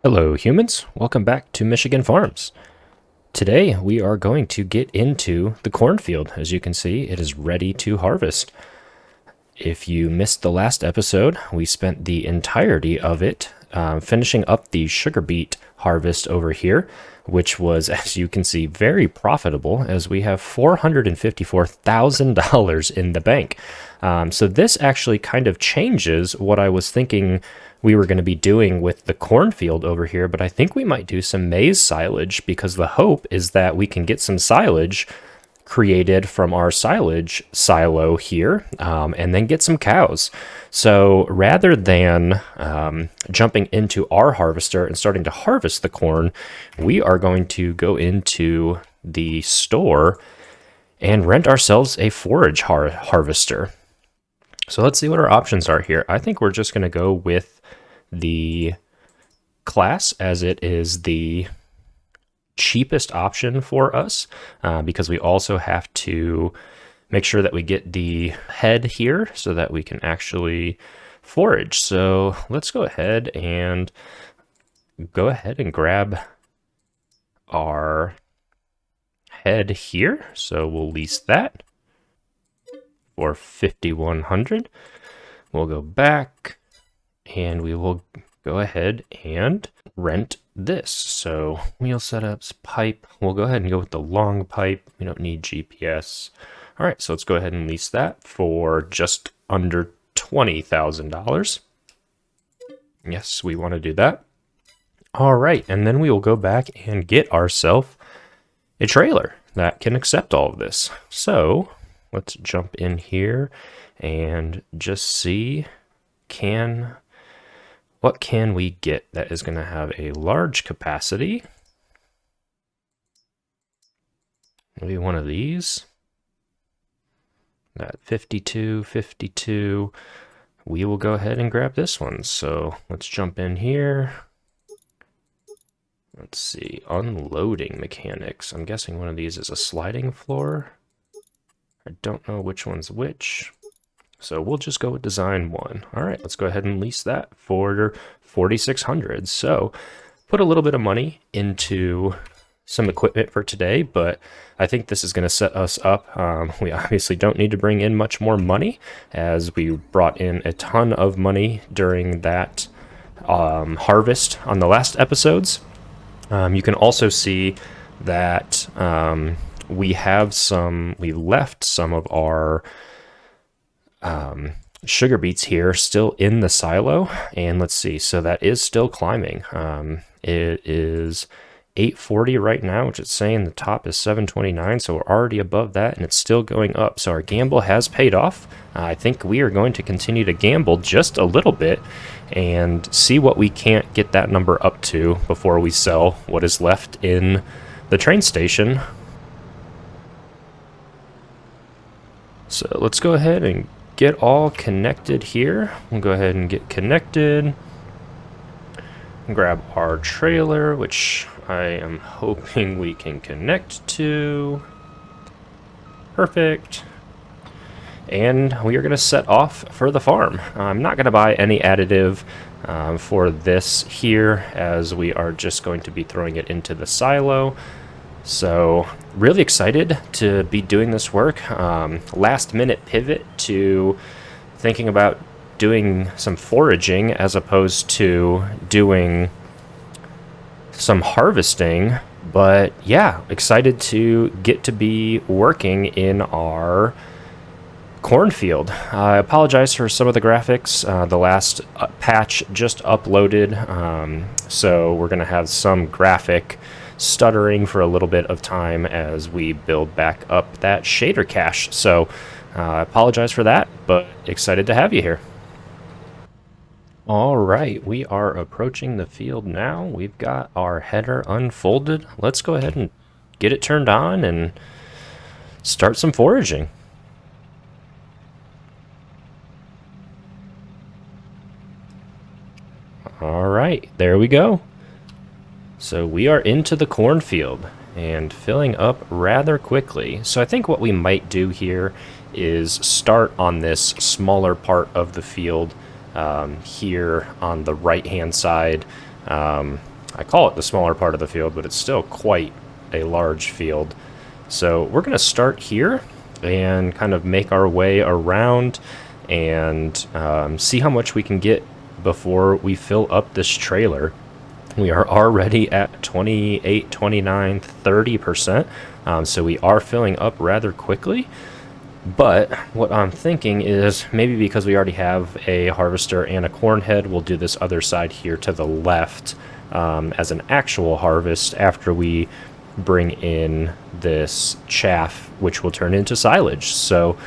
Hello humans, welcome back to Michigan Farms. Today we are going to get into the cornfield. As you can see, it is ready to harvest. If you missed the last episode, we spent the entirety of it finishing up the sugar beet harvest over here, which was, as you can see, very profitable as we have $454,000 in the bank. So this actually kind of changes what I was thinking we were going to be doing with the cornfield over here, but I think we might do some maize silage because the hope is that we can get some silage created from our silage silo here and then get some cows. So rather than jumping into our harvester and starting to harvest the corn, we are going to go into the store and rent ourselves a forage harvester. So let's see what our options are here. I think we're just going to go with the class as it is the cheapest option for us because we also have to make sure that we get the head here so that we can actually forage. So let's go ahead and grab our head here. So we'll lease that for $5,100. We'll go back and we will go ahead and rent this. So wheel setups, pipe. We'll go ahead and go with the long pipe. We don't need GPS. All right, so let's go ahead and lease that for just under $20,000. Yes, we want to do that. All right, and then we will go back and get ourselves a trailer that can accept all of this. So let's jump in here and just see what can we get that is going to have a large capacity. Maybe one of these. That 52. We will go ahead and grab this one. So let's jump in here. Let's see, unloading mechanics. I'm guessing one of these is a sliding floor. I don't know which one's which. So we'll just go with design one. All right, let's go ahead and lease that for $4,600. So put a little bit of money into some equipment for today, but I think this is going to set us up. We obviously don't need to bring in much more money as we brought in a ton of money during that harvest on the last episodes. You can also see that we left some of our sugar beets here still in the silo, and let's see, so that is still climbing. It is 840 right now, which it's saying the top is 729, so we're already above that and it's still going up. So our gamble has paid off. I think we are going to continue to gamble just a little bit and see what we can't get that number up to before we sell what is left in the train station. So let's go ahead and get all connected here. We'll go ahead and get connected. Grab our trailer, which I am hoping we can connect to. Perfect. And we are going to set off for the farm. I'm not going to buy any additive for this here, as we are just going to be throwing it into the silo. So really excited to be doing this work. Last minute pivot to thinking about doing some foraging as opposed to doing some harvesting. But yeah, excited to get to be working in our cornfield. I apologize for some of the graphics. The last patch just uploaded, so we're going to have some graphic stuttering for a little bit of time as we build back up that shader cache. So I apologize for that, but excited to have you here. All right, we are approaching the field now. We've got our header unfolded. Let's go ahead and get it turned on and start some foraging. All right, there we go. So we are into the cornfield and filling up rather quickly. So I think what we might do here is start on this smaller part of the field here on the right hand side I call it the smaller part of the field, but it's still quite a large field. So we're going to start here and kind of make our way around and see how much we can get before we fill up this trailer. We are already at 28, 29, 30%, so we are filling up rather quickly. But what I'm thinking is maybe because we already have a harvester and a corn head, we'll do this other side here to the left as an actual harvest after we bring in this chaff, which will turn into silage. So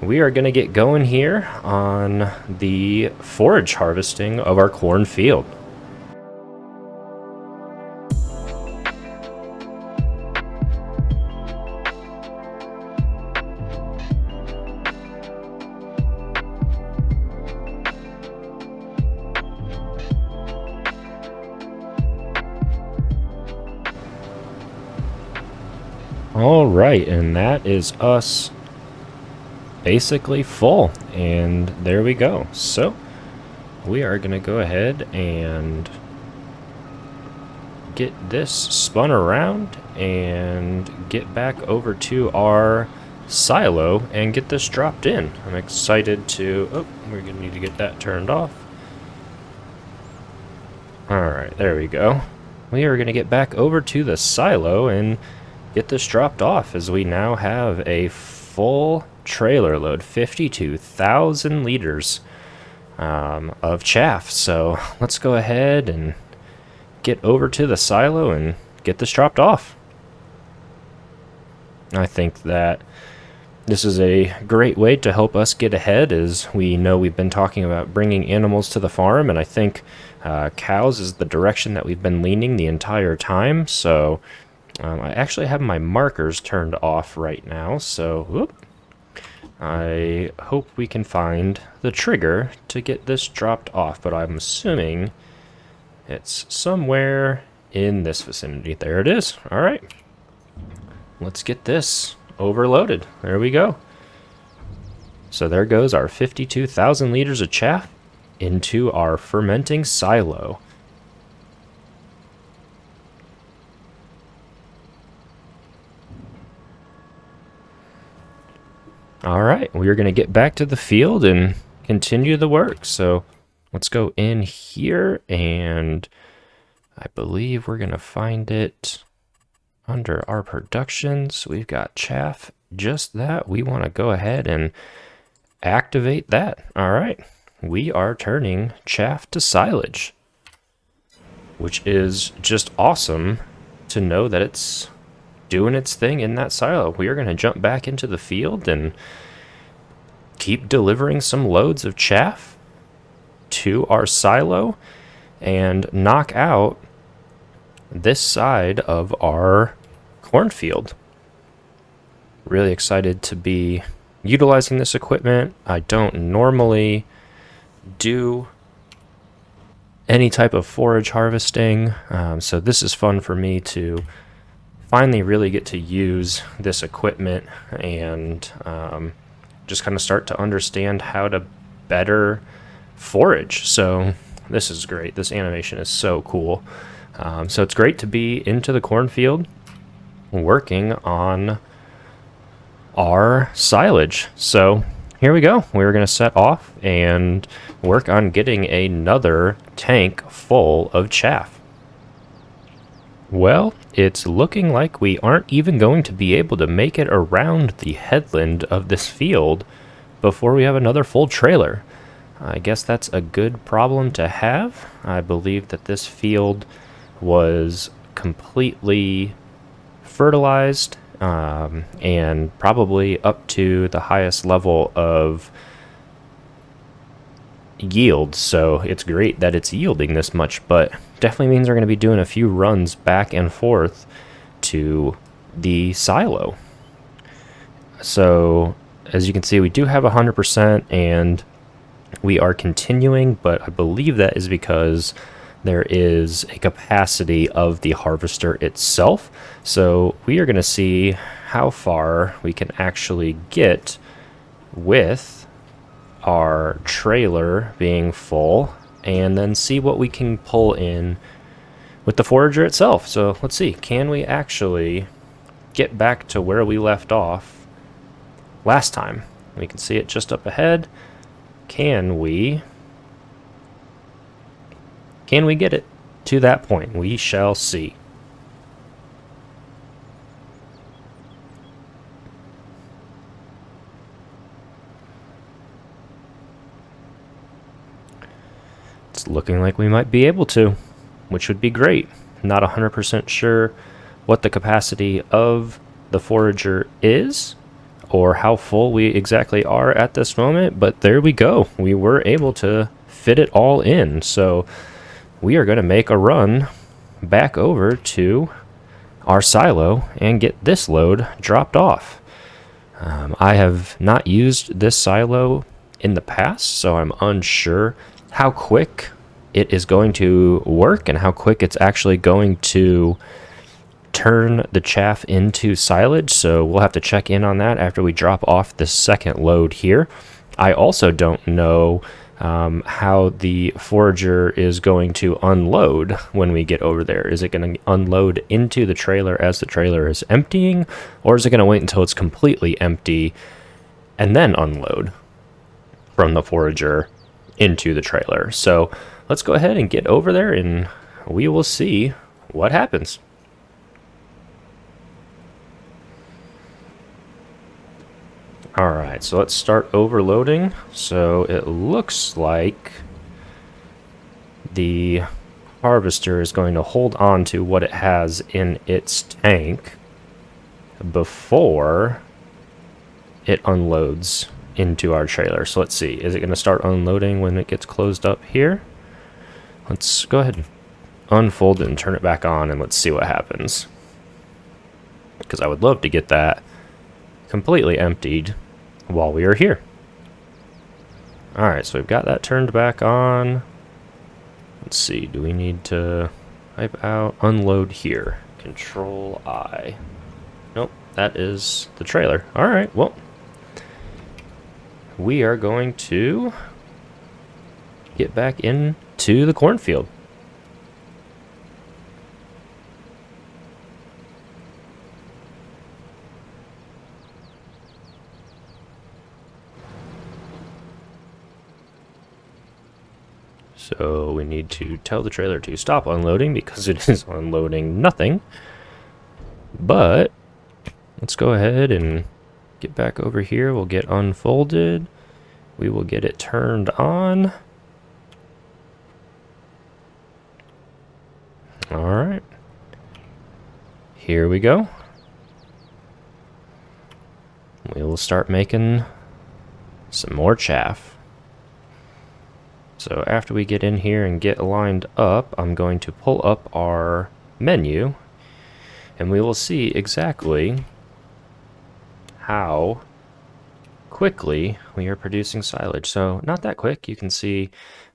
we are going to get going here on the forage harvesting of our corn field. All right, and that is us basically full, and there we go. So we are going to go ahead and get this spun around and get back over to our silo and get this dropped in. I'm excited to... oh, we're going to need to get that turned off. All right, there we go. We are going to get back over to the silo and get this dropped off, as we now have a full trailer load, 52,000 liters of chaff. So let's go ahead and get over to the silo and get this dropped off. I think that this is a great way to help us get ahead, as we know we've been talking about bringing animals to the farm, and I think cows is the direction that we've been leaning the entire time. So I actually have my markers turned off right now, so whoop, I hope we can find the trigger to get this dropped off, but I'm assuming it's somewhere in this vicinity. There it is. All right, let's get this overloaded. There we go. So there goes our 52,000 liters of chaff into our fermenting silo. All right, we're going to get back to the field and continue the work. So let's go in here, and I believe we're going to find it under our productions. We've got chaff, just that. We want to go ahead and activate that. All right, we are turning chaff to silage, which is just awesome to know that it's doing its thing in that silo. We are going to jump back into the field and keep delivering some loads of chaff to our silo and knock out this side of our cornfield. Really excited to be utilizing this equipment. I don't normally do any type of forage harvesting, so this is fun for me to finally really get to use this equipment and just kind of start to understand how to better forage. So this is great. This animation is so cool. So it's great to be into the cornfield working on our silage. So here we go. We're going to set off and work on getting another tank full of chaff. Well, it's looking like we aren't even going to be able to make it around the headland of this field before we have another full trailer. I guess that's a good problem to have. I believe that this field was completely fertilized and probably up to the highest level of yield, so it's great that it's yielding this much, but definitely means we're going to be doing a few runs back and forth to the silo. So as you can see, we do have 100% and we are continuing, but I believe that is because there is a capacity of the harvester itself. So we are going to see how far we can actually get with our trailer being full, and then see what we can pull in with the forager itself. So let's see, can we actually get back to where we left off last time? We can see it just up ahead. Can we get it to that point? We shall see. It's looking like we might be able to, which would be great. Not 100% sure what the capacity of the forager is or how full we exactly are at this moment, but there we go. We were able to fit it all in. So we are going to make a run back over to our silo and get this load dropped off. I have not used this silo in the past, so I'm unsure how quick it is going to work and how quick it's actually going to turn the chaff into silage. So we'll have to check in on that after we drop off this second load here. I also don't know how the forager is going to unload when we get over there. Is it going to unload into the trailer as the trailer is emptying, or is it going to wait until it's completely empty and then unload from the forager into the trailer? So let's go ahead and get over there and we will see what happens. Alright, so let's start overloading. So it looks like the harvester is going to hold on to what it has in its tank before it unloads into our trailer. So let's see, is it going to start unloading when it gets closed up here? Let's go ahead and unfold it and turn it back on and let's see what happens. Because I would love to get that completely emptied while we are here. Alright, so we've got that turned back on. Let's see, do we need to type out unload here? Control I. Nope, that is the trailer. Alright, well, we are going to get back into the cornfield. So we need to tell the trailer to stop unloading because it is unloading nothing. But let's go ahead and get back over here. We'll get unfolded. We will get it turned on. All right. Here we go. We will start making some more chaff. So after we get in here and get lined up, I'm going to pull up our menu and we will see exactly how quickly we are producing silage. So not that quick. You can see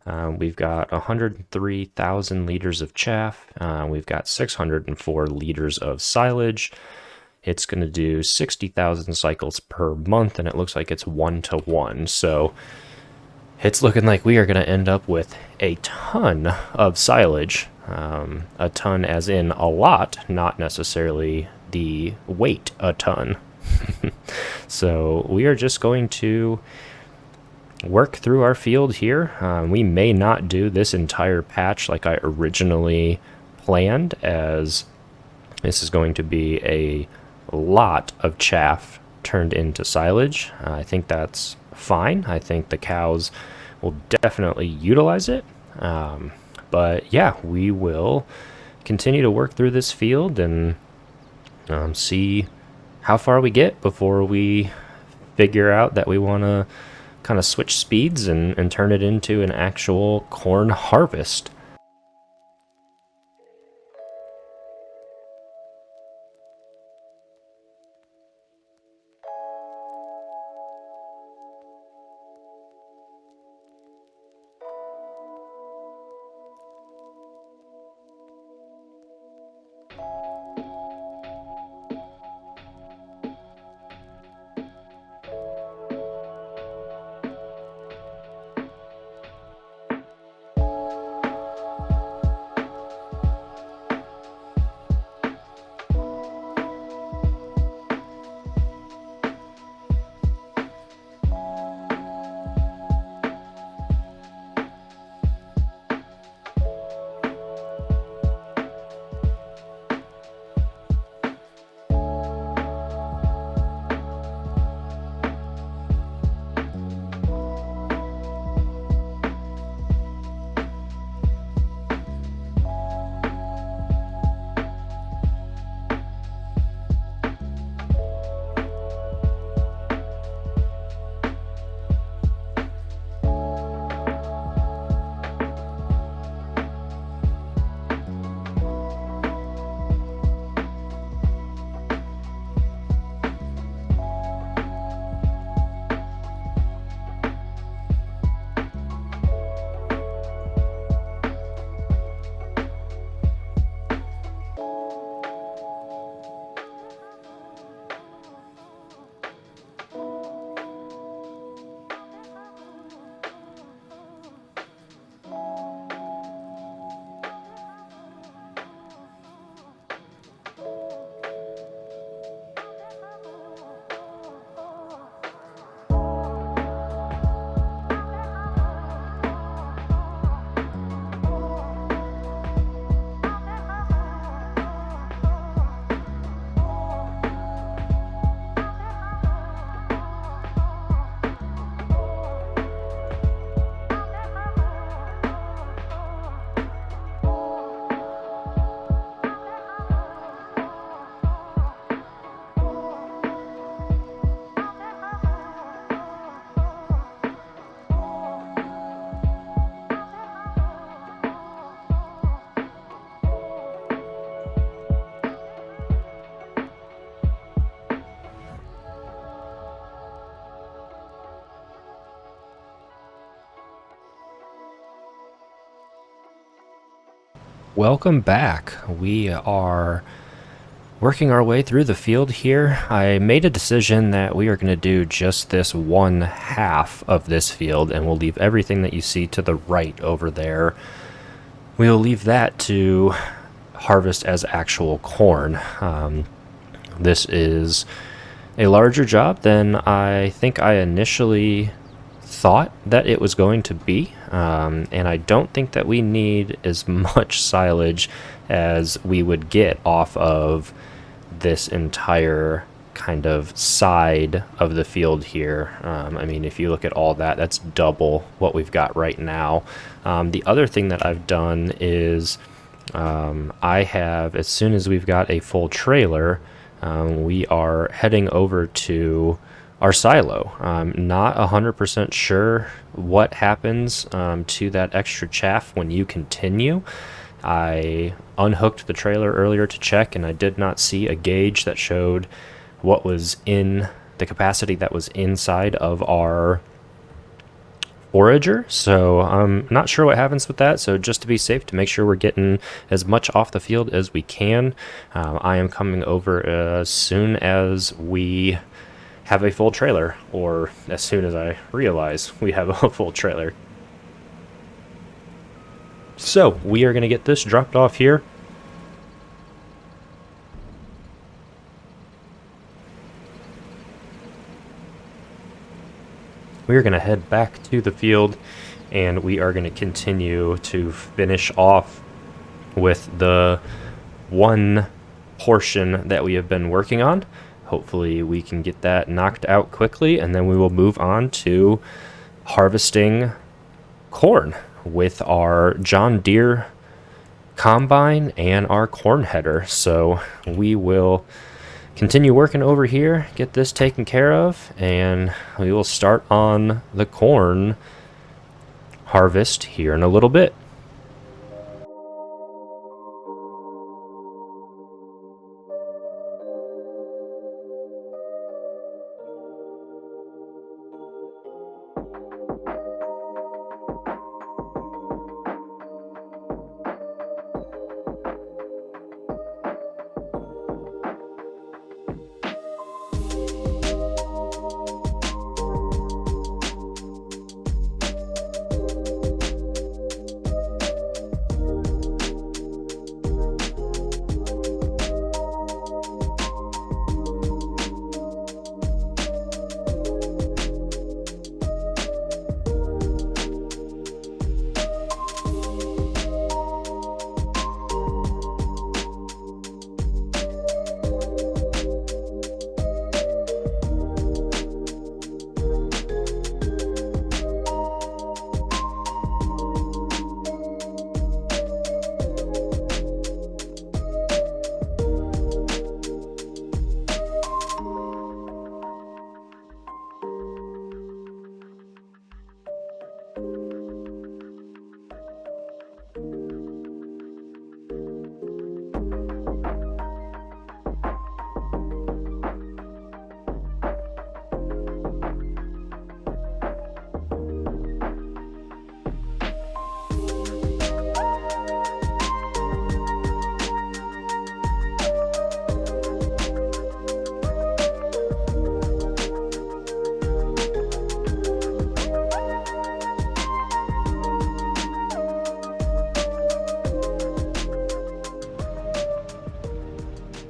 we've got 103,000 liters of chaff. We've got 604 liters of silage. It's going to do 60,000 cycles per month, and it looks like it's 1-to-1. So it's looking like we are going to end up with a ton of silage. A ton as in a lot, not necessarily the weight a ton. So we are just going to work through our field here. We may not do this entire patch like I originally planned, as this is going to be a lot of chaff turned into silage. I think that's fine. I think the cows will definitely utilize it. But yeah, we will continue to work through this field and see how far we get before we figure out that we want to kind of switch speeds and turn it into an actual corn harvest. Welcome back. We are working our way through the field here. I made a decision that we are going to do just this one half of this field, and we'll leave everything that you see to the right over there. We'll leave that to harvest as actual corn. This is a larger job than I think I initially thought that it was going to be, and I don't think that we need as much silage as we would get off of this entire kind of side of the field here. I mean, if you look at all that, that's double what we've got right now. The other thing that I've done is I have, as soon as we've got a full trailer, we are heading over to our silo. I'm not 100% sure what happens to that extra chaff when you continue. I unhooked the trailer earlier to check, and I did not see a gauge that showed what was in the capacity that was inside of our forager, so I'm not sure what happens with that. So just to be safe, to make sure we're getting as much off the field as we can, I am coming over as soon as we have a full trailer, or as soon as I realize we have a full trailer. So we are going to get this dropped off here. We are going to head back to the field, and we are going to continue to finish off with the one portion that we have been working on. Hopefully we can get that knocked out quickly, and then we will move on to harvesting corn with our John Deere combine and our corn header. So we will continue working over here, get this taken care of, and we will start on the corn harvest here in a little bit.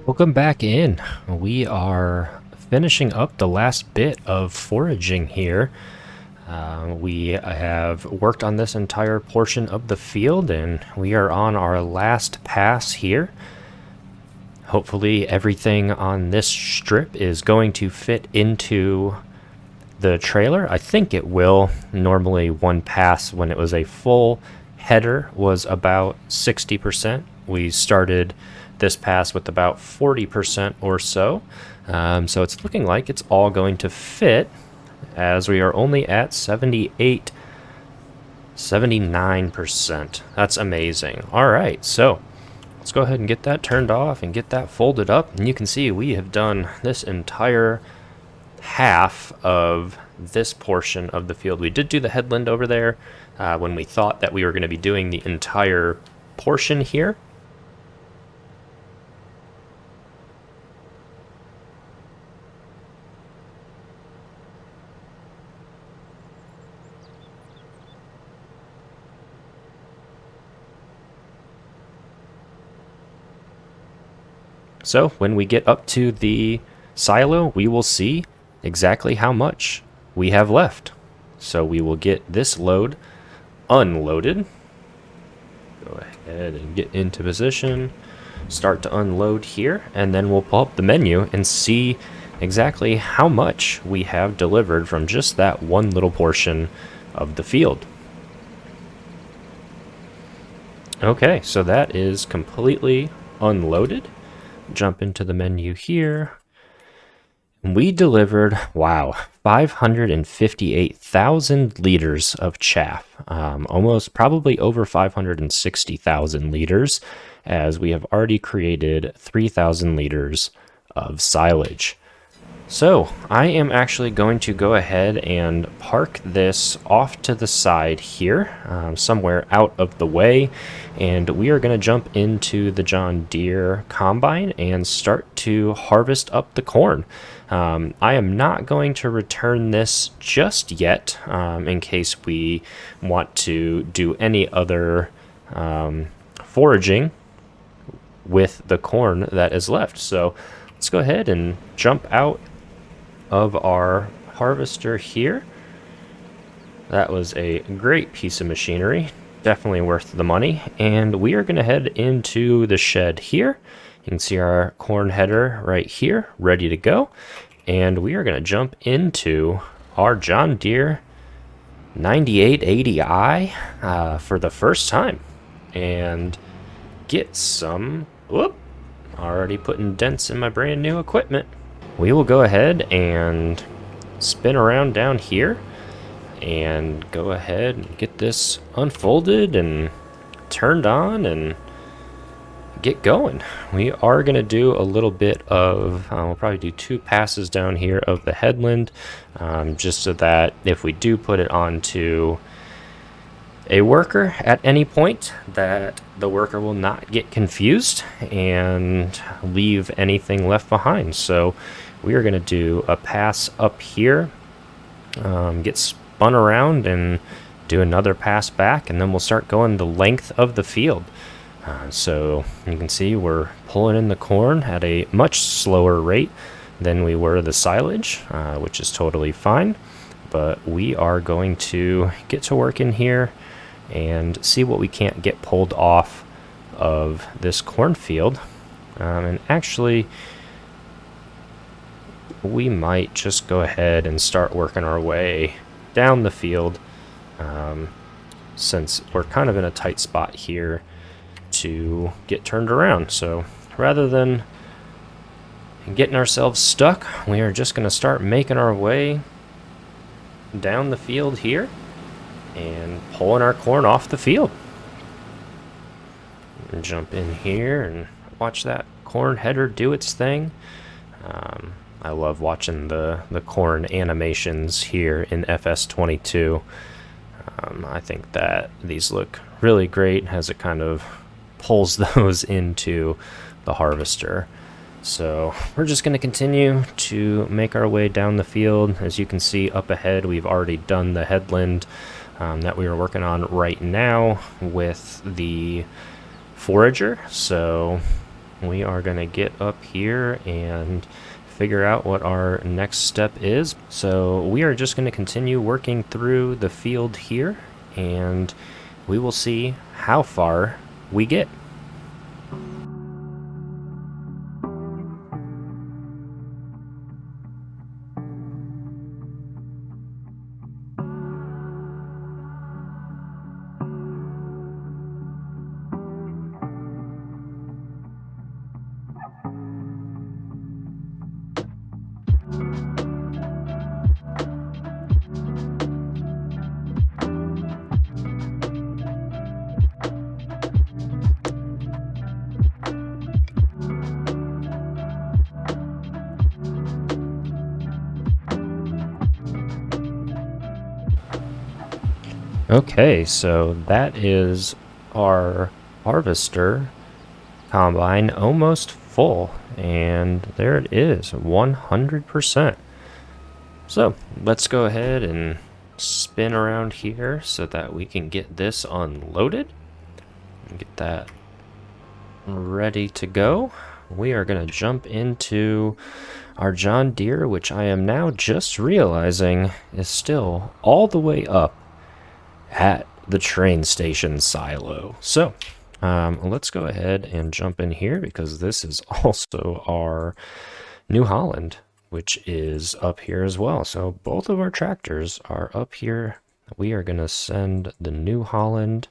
Welcome back in. We are finishing up the last bit of foraging here. We have worked on this entire portion of the field, and we are on our last pass here. Hopefully everything on this strip is going to fit into the trailer. I think it will. Normally one pass when it was a full header was about 60%. We started this pass with about 40% or so. So it's looking like it's all going to fit, as we are only at 79%. That's amazing. All right, so let's go ahead and get that turned off and get that folded up. And you can see we have done this entire half of this portion of the field. We did do the headland over there when we thought that we were going to be doing the entire portion here. So when we get up to the silo, we will see exactly how much we have left. So we will get this load unloaded. Go ahead and get into position, start to unload here, and then we'll pull up the menu and see exactly how much we have delivered from just that one little portion of the field. Okay, so that is completely unloaded. Jump into the menu here. We delivered, wow, 558,000 liters of chaff, almost probably over 560,000 liters, as we have already created 3,000 liters of silage. So I am actually going to go ahead and park this off to the side here, somewhere out of the way, and we are going to jump into the John Deere combine and start to harvest up the corn. I am not going to return this just yet, in case we want to do any other foraging with the corn that is left. So let's go ahead and jump out of our harvester here. That was a great piece of machinery, definitely worth the money. And we are going to head into the shed here. You can see our corn header right here, ready to go. And we are going to jump into our John Deere 9880i for the first time and get some, whoop, already putting dents in my brand new equipment. We will go ahead and spin around down here and go ahead and get this unfolded and turned on and get going. We are going to do a little bit of, we'll probably do 2 passes down here of the headland, just so that if we do put it onto a worker at any point, that the worker will not get confused and leave anything left behind. So we are going to do a pass up here, get spun around and do another pass back, and then we'll start going the length of the field. So you can see we're pulling in the corn at a much slower rate than we were the silage, which is totally fine. But we are going to get to work in here and see what we can't get pulled off of this cornfield. And actually, we might just go ahead and start working our way down the field, since we're kind of in a tight spot here to get turned around. So rather than getting ourselves stuck, we are just going to start making our way down the field here and pulling our corn off the field. And jump in here and watch that corn header do its thing. I love watching the corn animations here in FS22. I think that these look really great as it kind of pulls those into the harvester. So we're just going to continue to make our way down the field. As you can see up ahead, we've already done the headland that we were working on right now with the forager. So we are going to get up here and figure out what our next step is. So we are just going to continue working through the field here, and we will see how far we get. Okay, so that is our harvester combine almost full, and there it is, 100%. So let's go ahead and spin around here so that we can get this unloaded and get that ready to go. We are going to jump into our John Deere, which I am now just realizing is still all the way up at the train station silo. So let's go ahead and jump in here, because this is also our New Holland, which is up here as well. So both of our tractors are up here. We are going to send the New Holland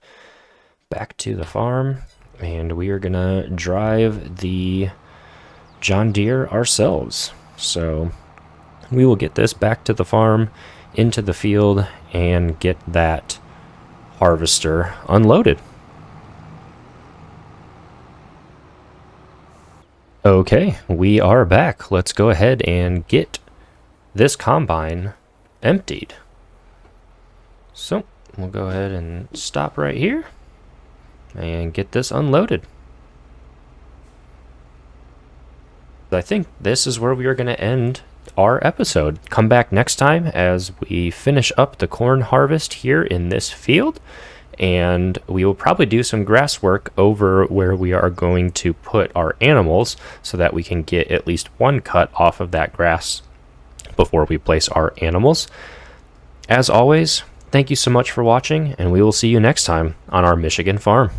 back to the farm, and we are going to drive the John Deere ourselves. So we will get this back to the farm, into the field, and get that harvester unloaded. Okay, we are back. Let's go ahead and get this combine emptied. So we'll go ahead and stop right here and get this unloaded. I think this is where we are going to end our episode. Come back next time as we finish up the corn harvest here in this field, and we will probably do some grass work over where we are going to put our animals so that we can get at least one cut off of that grass before we place our animals. As always, thank you so much for watching, and we will see you next time on our Michigan farm.